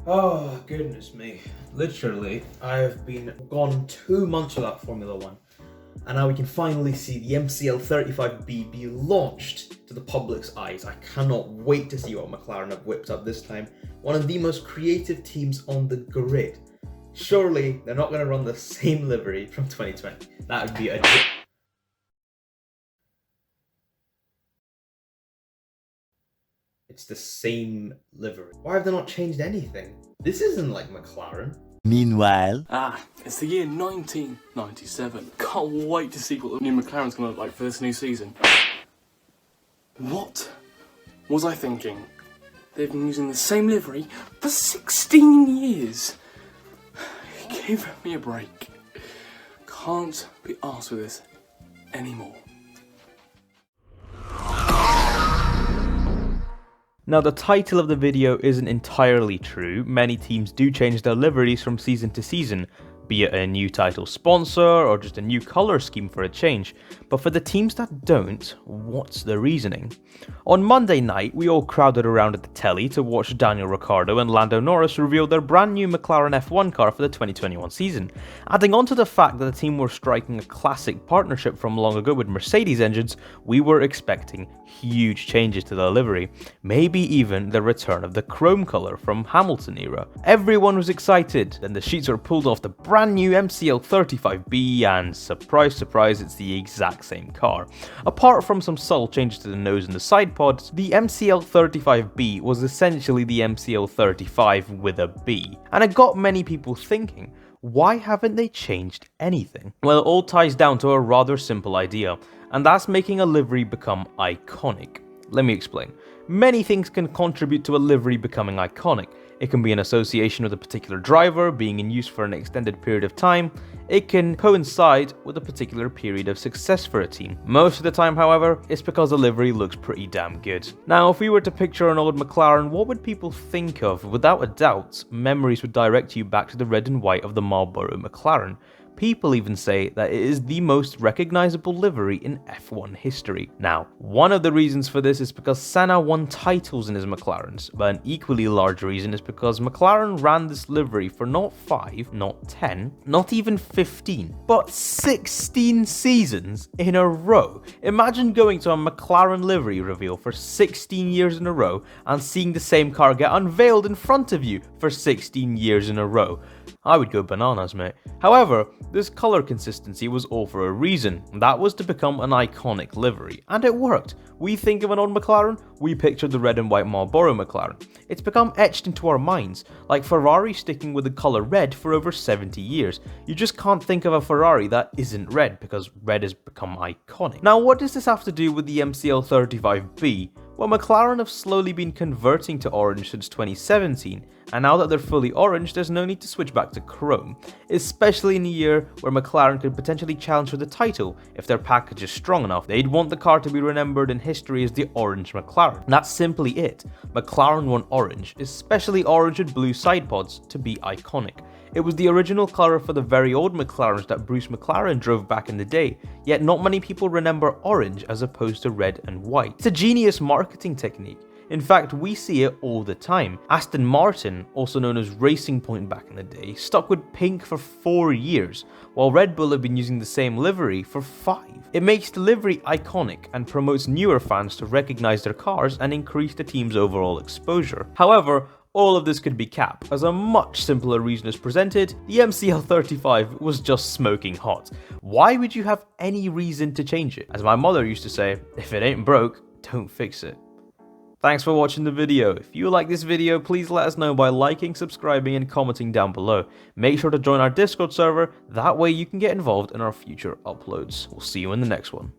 Oh, goodness me. Literally, I've been gone 2 months without Formula One, and now we can finally see the MCL35B be launched to the public's eyes. I cannot wait to see what McLaren have whipped up this time. One of the most creative teams on the grid. Surely, they're not going to run the same livery from 2020. That would be a... It's the same livery. Why have they not changed anything? This isn't like McLaren. Meanwhile... It's the year 1997. Can't wait to see what the new McLaren's gonna look like for this new season. What was I thinking? They've been using the same livery for 16 years. Give me a break. Can't be arsed with this anymore. Now, the title of the video isn't entirely true. Many teams do change their liveries from season to season, be it a new title sponsor or just a new colour scheme for a change. But for the teams that don't, what's the reasoning? On Monday night, we all crowded around at the telly to watch Daniel Ricciardo and Lando Norris reveal their brand new McLaren F1 car for the 2021 season. Adding on to the fact that the team were striking a classic partnership from long ago with Mercedes engines, we were expecting huge changes to the livery, maybe even the return of the chrome colour from Hamilton era. Everyone was excited, then the sheets were pulled off the brand new MCL35B and surprise surprise, it's the exact same car. Apart from some subtle changes to the nose and the side pods, the MCL35B was essentially the MCL35 with a B, and it got many people thinking, why haven't they changed anything? Well, it all ties down to a rather simple idea, and that's making a livery become iconic. Let me explain. Many things can contribute to a livery becoming iconic. It can be an association with a particular driver, being in use for an extended period of time. It can coincide with a particular period of success for a team. Most of the time, however, it's because the livery looks pretty damn good. Now, if we were to picture an old McLaren, what would people think of? Without a doubt, memories would direct you back to the red and white of the Marlboro McLaren. People even say that it is the most recognizable livery in F1 history. Now, one of the reasons for this is because Senna won titles in his McLarens, but an equally large reason is because McLaren ran this livery for not 5, not 10, not even 15, but 16 seasons in a row. Imagine going to a McLaren livery reveal for 16 years in a row and seeing the same car get unveiled in front of you for 16 years in a row. I would go bananas, mate. However, this colour consistency was all for a reason. That was to become an iconic livery, and it worked. We think of an old McLaren, we picture the red and white Marlboro McLaren. It's become etched into our minds, like Ferrari sticking with the colour red for over 70 years. You just can't think of a Ferrari that isn't red, because red has become iconic. Now, what does this have to do with the MCL35B? Well, McLaren have slowly been converting to orange since 2017, and now that they're fully orange, there's no need to switch back to chrome, especially in a year where McLaren could potentially challenge for the title. If their package is strong enough, they'd want the car to be remembered in history as the orange McLaren. That's simply it. McLaren want orange, especially orange and blue side pods, to be iconic. It was the original colour for the very old McLarens that Bruce McLaren drove back in the day, yet not many people remember orange as opposed to red and white. It's a genius marketing technique. In fact, we see it all the time. Aston Martin, also known as Racing Point back in the day, stuck with pink for 4 years, while Red Bull have been using the same livery for 5. It makes the livery iconic and promotes newer fans to recognise their cars and increase the team's overall exposure. However, all of this could be cap, as a much simpler reason is presented. The MCL35 was just smoking hot. Why would you have any reason to change it? As my mother used to say, if it ain't broke, don't fix it. Thanks for watching the video. If you like this video, please let us know by liking, subscribing and commenting down below. Make sure to join our Discord server, that way you can get involved in our future uploads. We'll see you in the next one.